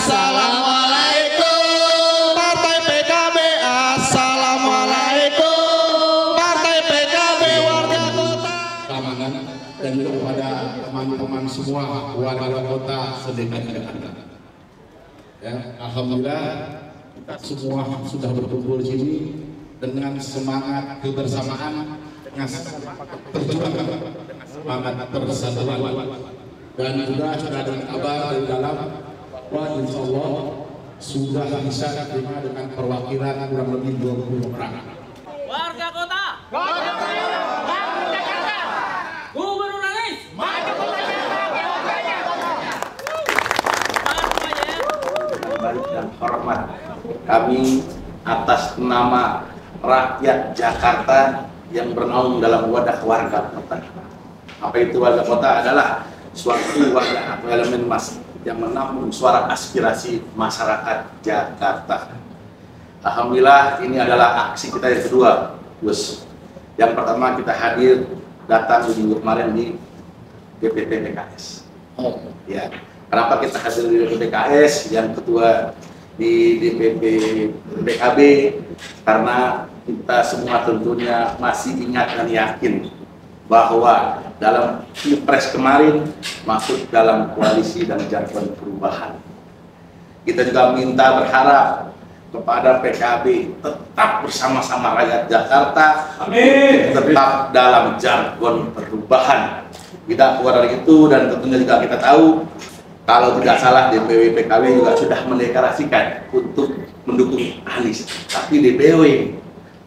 Assalamualaikum Partai PKB. Assalamualaikum Partai PKB warga kota Kamangan dan juga kepada teman-teman semua warga kota sedekat Jakarta. Ya, alhamdulillah kita semua sudah berkumpul di sini dengan semangat kebersamaan, dengan perjuangan, semangat persatuan, dan juga sudah ada kabar dari dalam bahwa insya Allah sudah bisa diterima dengan perwakilan kurang lebih 20 orang. Warga kota. Gubernur Anies. Dan hormat kami atas nama rakyat Jakarta yang bernaung dalam wadah warga kota. Apa itu warga kota? Adalah suatu wadah atau elemen mas yang menampung suara aspirasi masyarakat Jakarta. Alhamdulillah ini adalah aksi kita yang kedua, Gus. Yang pertama kita hadir datang di minggu kemarin di DPT PKS. Ya, kenapa kita hadir di DPT PKS? Yang kedua di DPP PKB, karena kita semua tentunya masih ingat dan yakin bahwa dalam Pilpres kemarin masuk dalam koalisi dan jargon perubahan. Kita juga minta berharap kepada PKB tetap bersama-sama rakyat Jakarta, amin, tetap dalam jargon perubahan. Kita keluar dari itu, dan tentunya juga kita tahu kalau tidak salah DPW PKB juga sudah mendeklarasikan untuk mendukung Anies. Tapi DPW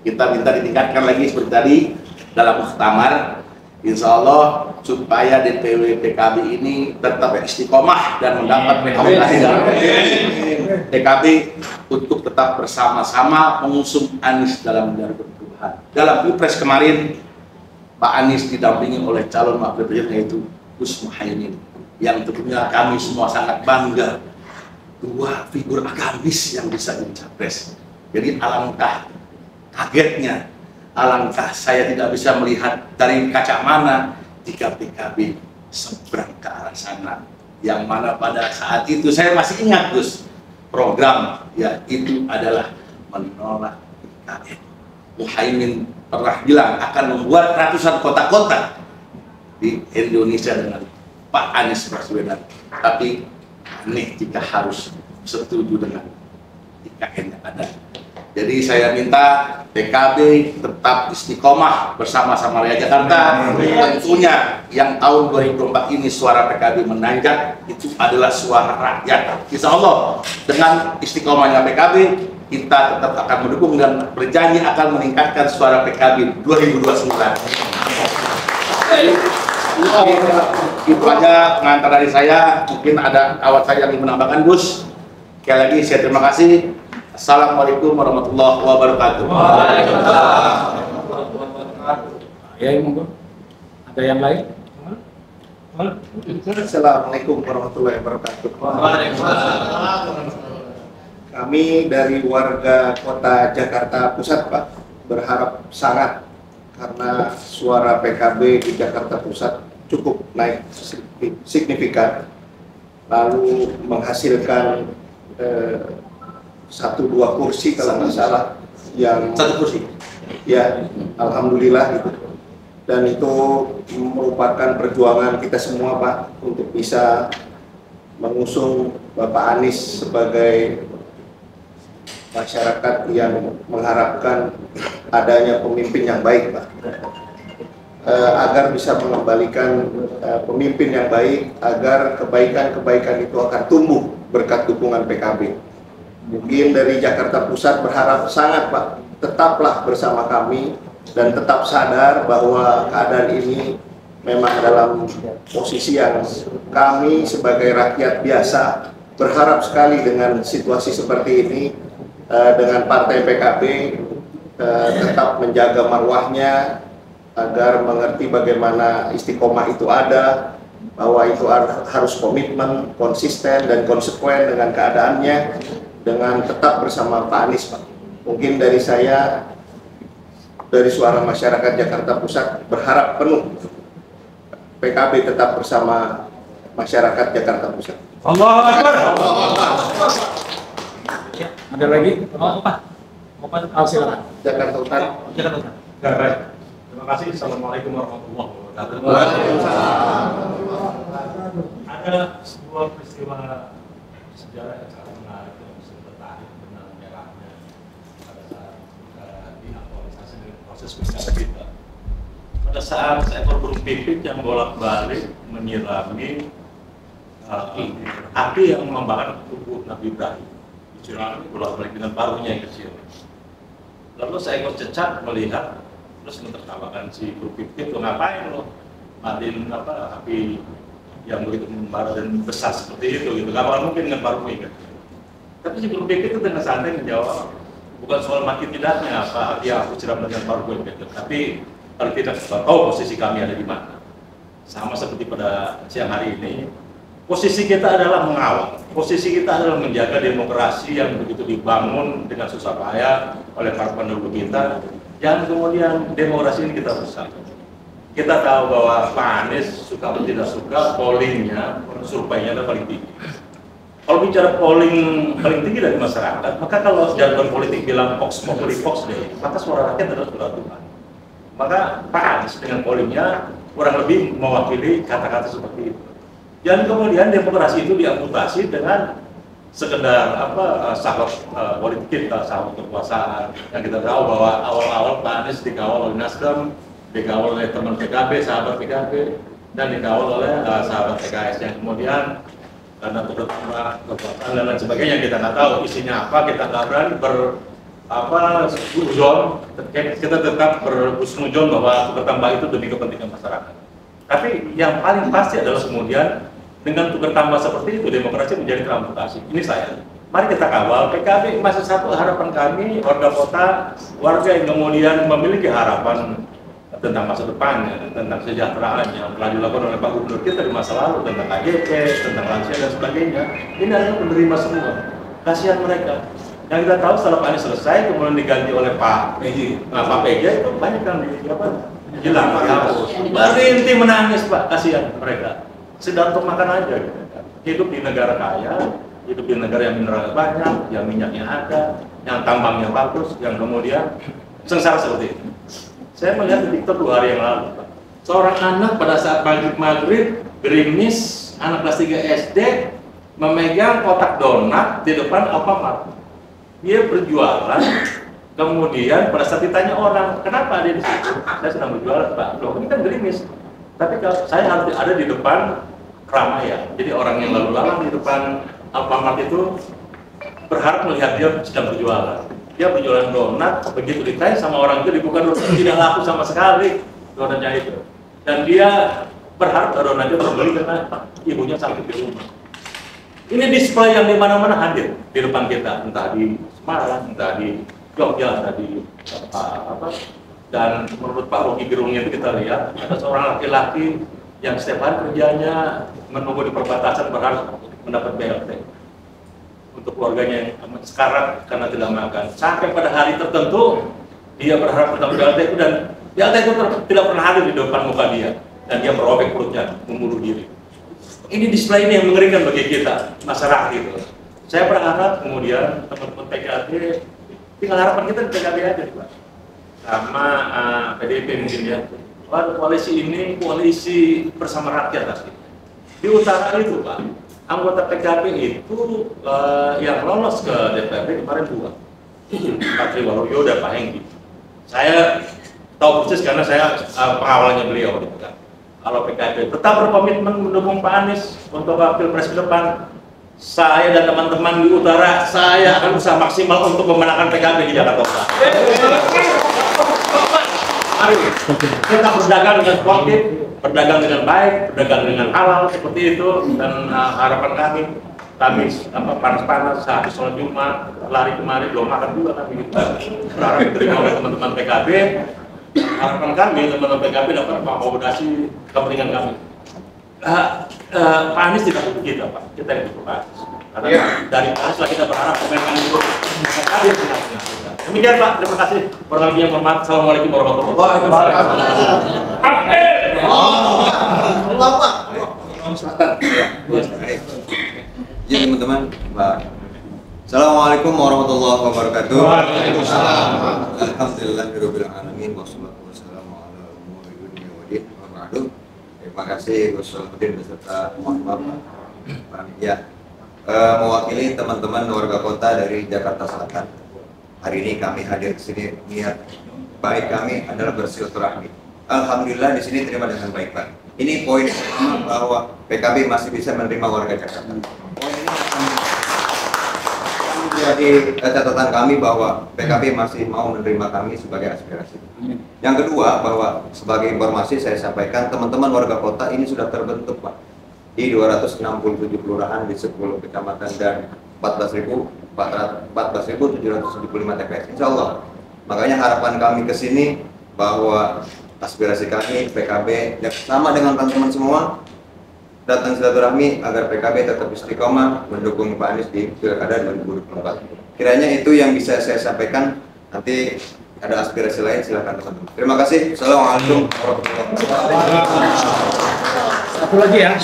kita minta ditingkatkan lagi seperti tadi dalam muktamar, insya Allah supaya DPW PKB ini tetap istiqomah dan mendapat rekomendasi dari PKB untuk tetap bersama-sama mengusung Anies dalam jargon perubahan. Dalam Pilpres kemarin Pak Anies didampingi oleh calon wakil presiden yaitu Gus Muhaimin, yang tentunya kami semua sangat bangga dua figur agamis yang bisa jadi capres. Jadi alangkah kagetnya, alangkah saya tidak bisa melihat dari kaca mana jika PKB seberang ke arah sana, yang mana pada saat itu saya masih ingat Gus, program ya itu adalah menolak IKN. Muhaimin pernah bilang akan membuat ratusan kota-kota di Indonesia dengan Pak Anies Baswedan, tapi aneh jika harus setuju dengan IKN yang ada. Jadi saya minta PKB tetap istiqomah bersama-sama rakyat Jakarta. Tentunya yang tahun 2024 ini suara PKB menanjak itu adalah suara rakyat. Insya Allah dengan istiqomahnya PKB kita tetap akan mendukung dan berjanji akan meningkatkan suara PKB 2029. Itu aja pengantar dari saya. Mungkin ada kawan saya yang menambahkan, Gus. Sekali lagi saya terima kasih. Assalamualaikum warahmatullahi wabarakatuh. Waalaikumsalam. Ya, monggo. Ada yang lain? Assalamualaikum warahmatullahi wabarakatuh. Waalaikumsalam. Kami dari warga kota Jakarta Pusat, Pak, berharap sangat karena suara PKB di Jakarta Pusat cukup naik signifikan, lalu menghasilkan 1-2 kursi kalau nggak salah, yang 1 kursi. Ya, alhamdulillah gitu. Dan itu merupakan perjuangan kita semua, Pak, untuk bisa mengusung Bapak Anies sebagai masyarakat yang mengharapkan adanya pemimpin yang baik, Pak, agar bisa mengembalikan pemimpin yang baik, agar kebaikan-kebaikan itu akan tumbuh berkat dukungan PKB. Mungkin dari Jakarta Pusat berharap sangat, Pak, tetaplah bersama kami dan tetap sadar bahwa keadaan ini memang dalam posisi yang kami sebagai rakyat biasa berharap sekali dengan situasi seperti ini, dengan partai PKB tetap menjaga marwahnya, agar mengerti bagaimana istiqomah itu ada, bahwa itu harus komitmen, konsisten dan konsekuen dengan keadaannya, dengan tetap bersama Pak Anies, Pak. Mungkin dari saya, dari suara masyarakat Jakarta Pusat, berharap penuh PKB tetap bersama masyarakat Jakarta Pusat. Allahu Akbar. Ada lagi? Oh, Pak. Silakan. Jakarta Utara. Jakarta Utara. Ya, baik. Terima kasih. Assalamualaikum warahmatullahi wabarakatuh. Ada sebuah peristiwa sejarah yang sangat menarik yang bisa tertarik benang merahnya pada saat diaktualisasi dengan proses pilkada kita. Pada saat seekor burung pipit yang bolak-balik menyirami api yang membakar tubuh Nabi Ibrahim, disirami bolak-balik dengan paruhnya yang kecil. Lalu seekor cecak melihat, terus menertawakan si burung pipit, lo ngapain lo matiin api yang begitu membara dan besar seperti itu gitu. Gak bakal mungkin dengan paruhnya. Tapi si burung pipit itu dengan santai menjawab, bukan soal mati tidaknya apa dia aku siram dengan paruh gitu. Tapi kalau tidak tahu posisi kami ada di mana. Sama seperti pada siang hari ini, posisi kita adalah mengawal, posisi kita adalah menjaga demokrasi yang begitu dibangun dengan susah payah oleh para pendahulu kita. Jangan kemudian demokrasi ini kita rusak. Kita tahu bahwa Pak Anies suka atau tidak suka, pollingnya, surveinya adalah paling tinggi. Kalau bicara polling paling tinggi dari masyarakat, maka kalau jargon politik bilang Fox Populi Fox deh, maka suara rakyat adalah suara Tuhan. Maka Pak Anies dengan pollingnya kurang lebih mewakili kata-kata seperti itu. Dan kemudian demokrasi itu diamputasi dengan sekedar sahabat politik kita, sahabat kekuasaan. Yang kita tahu bahwa awal-awal Pak Anies dikawal oleh Nasdem, dikawal oleh teman PKB, sahabat PKB, dan dikawal oleh sahabat PKS yang kemudian karena bertambah kekuatan dan lain sebagainya, kita nggak tahu isinya apa, kita nggak berani bersuzon, kita tetap bersuzon bahwa bertambah itu demi kepentingan masyarakat. Tapi yang paling pasti adalah kemudian dengan tukar tambah seperti itu demokrasi menjadi teramputasi. Ini saya. Mari kita kawal. PKB masih satu harapan kami, warga kota, warga yang kemudian memiliki harapan tentang masa depannya, tentang kesejahteraannya yang telah dilakukan oleh Pak Gubernur kita di masa lalu, tentang KJP, tentang lansia dan sebagainya. Ini adalah penerima semua. Kasihan mereka. Yang kita tahu setelah Pak Anies selesai, kemudian diganti oleh Pak PJ itu banyak kan hilang, berhenti menangis Pak, kasihan mereka. Sedang untuk makan aja gitu. Hidup di negara kaya, hidup di negara yang mineralnya banyak, yang minyaknya ada, yang tambangnya bagus, yang kemudian sengsara seperti itu. Saya melihat di TikTok 2 hari yang lalu, Pak. Seorang anak pada saat maghrib gerimis, anak kelas 3 SD, memegang kotak donat di depan Alfamart. Dia berjualan, kemudian pada saat ditanya orang, kenapa ada di situ? Saya sedang berjualan, Pak. Loh, ini kan gerimis. Tapi kalau saya harus ada di depan keramaian. Jadi orang yang lalu lalang di depan Alfamart itu berharap melihat dia sedang berjualan. Dia berjualan donat, begitu ditanya sama orang itu dibuka donat, tidak laku sama sekali donatnya itu. Dan dia berharap donatnya terbeli karena ibunya sakit di rumah. Ini display yang di mana-mana hadir di depan kita, entah di Semarang, entah di Jogja, entah di dan menurut Pak Rocky Gerungnya itu kita lihat ada seorang laki-laki yang setiap hari kerjanya menunggu di perbatasan berharap mendapat BLT untuk keluarganya yang sekarang karena tidak makan. Sampai pada hari tertentu dia berharap mendapat BLT itu dan BLT itu tidak pernah hadir di depan muka dia dan dia merobek perutnya, membunuh diri. Ini display ini yang mengerikan bagi kita masyarakat itu. Saya berharap kemudian teman-teman PKB, tinggal harapan kita di PKB aja Pak. Sama PDIP mungkin ya. Koalisi ini koalisi bersama rakyat pasti. Di utara itu Pak, anggota PKB itu yang lolos ke DPRD kemarin 2. Pak Triwaluyo dan Pak Hengki. Saya tahu persis karena saya pengawalannya beliau gitu kan. Kalau PKB tetap berkomitmen mendukung Pak Anies untuk Pilpres ke depan, saya dan teman-teman di utara, saya akan berusaha maksimal untuk memenangkan PKB di Jakarta Utara. Mari kita berdagang dengan sportif, berdagang dengan baik, berdagang dengan halal seperti itu, dan harapan kami panas-panas saat sholat Jumat, lari kemari belum makan juga kami berharap diterima oleh teman-teman PKB. Harapan kami teman-teman PKB dapat mengakomodasi kepentingan kami. Pak Anies tidak butuh kita Pak, kita yang butuh Pak Anies. Karena dari Pak Anies lah kita berharap pemain itu hadir di tengah-tengah kita. Demikian Pak, terima kasih. Kurang lebih yang hormat. Assalamualaikum warahmatullahi wabarakatuh. Ya teman-teman, Pak Assalamualaikum warahmatullahi wabarakatuh. Waalaikumsalam. Alhamdulillahirabbil alamin wassalatu wassalamu ala muhammadin wa alihi wa ba'du. Terima kasih Gus Salahuddin beserta mohon panitia. Mewakili teman-teman warga kota dari Jakarta Selatan. Hari ini kami hadir ke sini, niat baik kami adalah bersilaturahmi. Alhamdulillah di sini terima dengan baik, Pak. Ini poin pertama bahwa PKB masih bisa menerima warga Jakarta. Poin ini menjadi catatan kami bahwa PKB masih mau menerima kami sebagai aspirasi. Yang kedua, bahwa sebagai informasi saya sampaikan teman-teman warga kota ini sudah terbentuk, Pak, di 267 kelurahan di 10 kecamatan dan 14.775 TPS. Insya Allah. Makanya harapan kami ke sini bahwa aspirasi kami PKB sama dengan teman-teman semua datang silaturahmi agar PKB tetap istiqomah mendukung Pak Anies di Pilkada 2024. Kiranya itu yang bisa saya sampaikan. Nanti ada aspirasi lain silakan teman-teman. Terima kasih. Assalamualaikum warahmatullahi wabarakatuh. Satu lagi ya.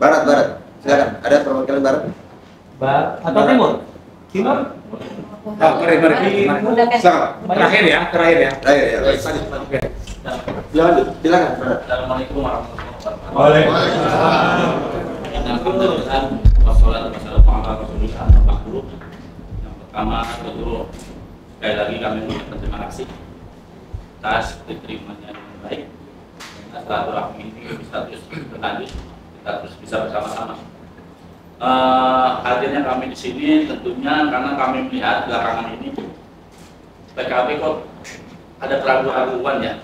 Barat. Silakan. Ada perwakilan Barat? Barat atau Timur? Timur? Mari. Terakhir ya. Terakhir ya. Oke. Silakan. Assalamualaikum warahmatullahi wabarakatuh. Waalaikumsalam. Alhamdulillah wassalatu wassalamu ala rasulillah. Yang pertama tentu sekali lagi kami mengucapkan terima kasih atas diterimanya dengan baik. Silaturahmi ini bisa terus berlanjut, kita terus bisa bersama-sama. Hadirnya kami di sini tentunya karena kami melihat belakangan ini PKB kok ada keraguan-keraguan ya.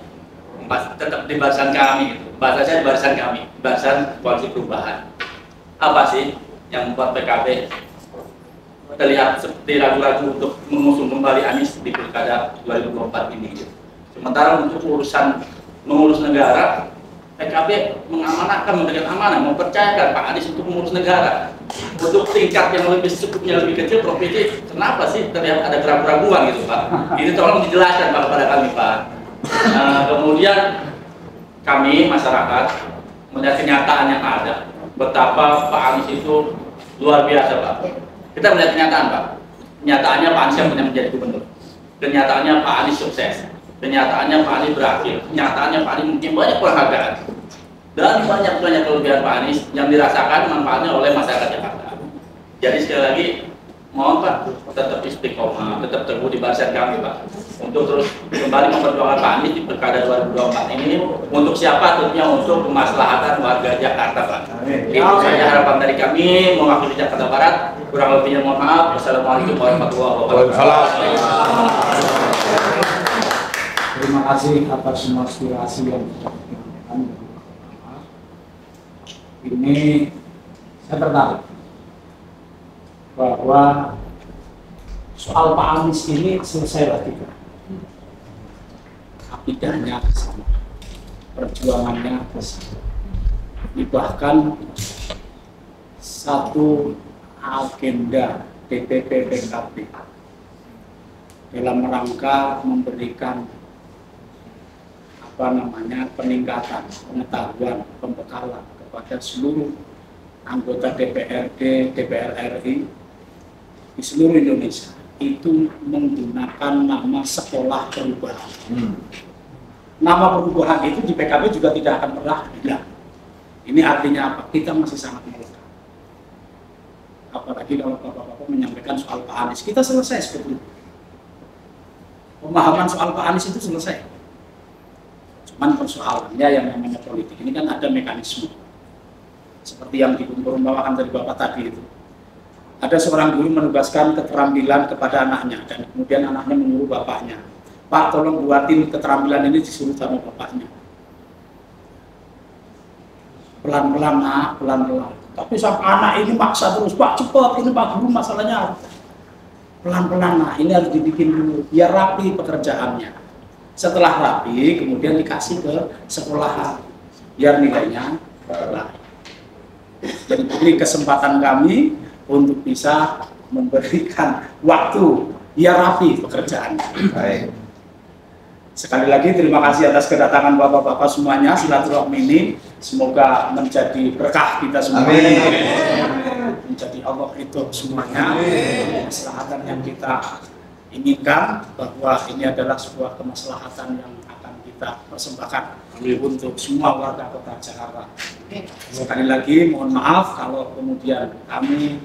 Tetap di barisan kami, gitu. Bahasa saya di barisan kami, barisan koalisi perubahan. Apa sih yang membuat PKB terlihat seperti ragu-ragu untuk mengusung kembali Anies di Pilkada 2024 ini? Gitu. Sementara untuk urusan mengurus negara, PKB mengamanahkan, memberikan amanah, mempercayakan Pak Anies untuk mengurus negara. Untuk tingkat yang lebih cukupnya lebih kecil, provinsi, kenapa sih terlihat ada keraguan-keraguan gitu Pak? Ini tolong dijelaskan Pak kepada kami Pak. Kemudian kami masyarakat melihat kenyataan yang ada, betapa Pak Anies itu luar biasa Pak. Kita melihat kenyataan Pak. Kenyataannya Pak Anies yang pernah menjadi gubernur. Kenyataannya Pak Anies sukses. Kenyataannya Pak Anies berhasil. Kenyataannya Pak Anies mungkin banyak penghargaan. Dan banyak kelebihan Pak Anies yang dirasakan manfaatnya oleh masyarakat Jakarta. Jadi sekali lagi mohon Pak, tetap istiqomah, tetap teguh di barisan kami Pak, untuk terus kembali memperjuangkan Pak Anies di Pilkada 2024 ini. Untuk siapa? Tentunya untuk kemaslahatan warga Jakarta Pak. Itu saja harapan dari kami mewakili Jakarta Barat. Kurang lebihnya mohon maaf. Wassalamualaikum warahmatullahi wabarakatuh. Terima kasih atas semua aspirasi yang disampaikan. Ini saya tertarik bahwa soal Pak Anies ini selesai lagi. Akidahnya sama, perjuangannya sama. Bahkan satu agenda DPP PKB dalam rangka memberikan peningkatan pengetahuan, pembekalan kepada seluruh anggota DPRD, DPR RI di seluruh Indonesia itu menggunakan nama sekolah perubahan. Nama perubahan itu di PKB juga tidak akan pernah hilang. Ini artinya apa? Kita masih sangat melekat. Apalagi kalau Bapak-Bapak menyampaikan soal Pak Anies, kita selesai seperti itu. Pemahaman soal Pak Anies itu selesai. Cuman persoalannya yang namanya politik ini kan ada mekanisme. Seperti yang diperumpamakan dari Bapak tadi itu. Ada seorang guru menugaskan keterampilan kepada anaknya dan kemudian anaknya menyuruh bapaknya, Pak tolong buatin keterampilan ini, disuruh sama bapaknya. Pelan-pelan nak, pelan-pelan. Tapi sang anak ini maksa terus, Pak cepat, ini Pak Guru masalahnya. Pelan-pelan nak, ini harus dibikin dulu, biar rapi pekerjaannya. Setelah rapi, kemudian dikasih ke sekolahan, biar nilainya baik. Jadi ini kesempatan kami untuk bisa memberikan waktu biar rapi pekerjaannya. Baik. Sekali lagi terima kasih atas kedatangan Bapak-Bapak semuanya. Silaturahmi ini semoga menjadi berkah kita semua. Amin. menjadi Allah itu semuanya, kemaslahatan yang kita inginkan, bahwa ini adalah sebuah kemaslahatan yang akan kita persembahkan untuk semua warga Kota Jakarta. Sekali lagi mohon maaf kalau kemudian kami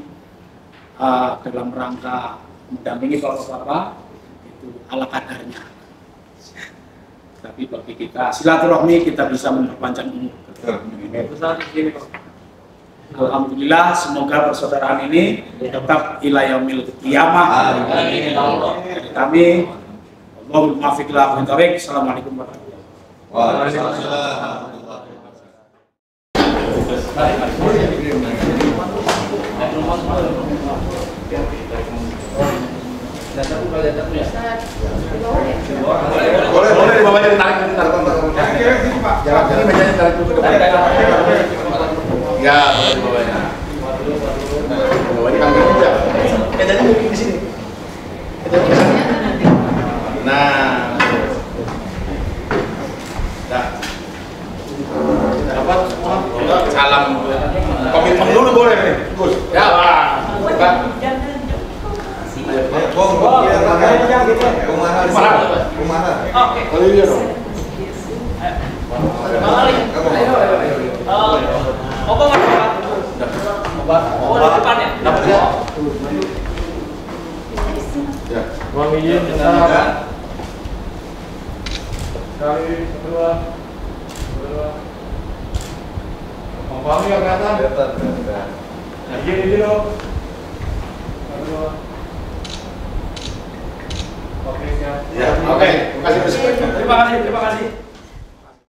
dalam rangka mendampingi Bapak-bapak itu ala kadarnya. Tapi bagi kita silaturahmi, kita bisa memperpanjang umur. Alhamdulillah, semoga persaudaraan ini tetap ila yaumil qiyamah. Dari kami, Allahumma muwaffiq ila aqwamit thoriq. Assalamualaikum warahmatullahi wabarakatuh. Boleh dibawanya ditarik. Jangan ini mejanya ditarik dulu ke depan. Ya, boleh dibawanya. Bawanya kami aja. Mejanya mungkin di sini. Nah. Dah. Dapat semua. Salam. Komitmen dulu boleh nih. Gus. Ya, Pak. Uang izin sekali, kedua. Mau pahami ya kelihatan? Izin dong. Oke, siap. Ya, oke. Terima kasih. Terima kasih.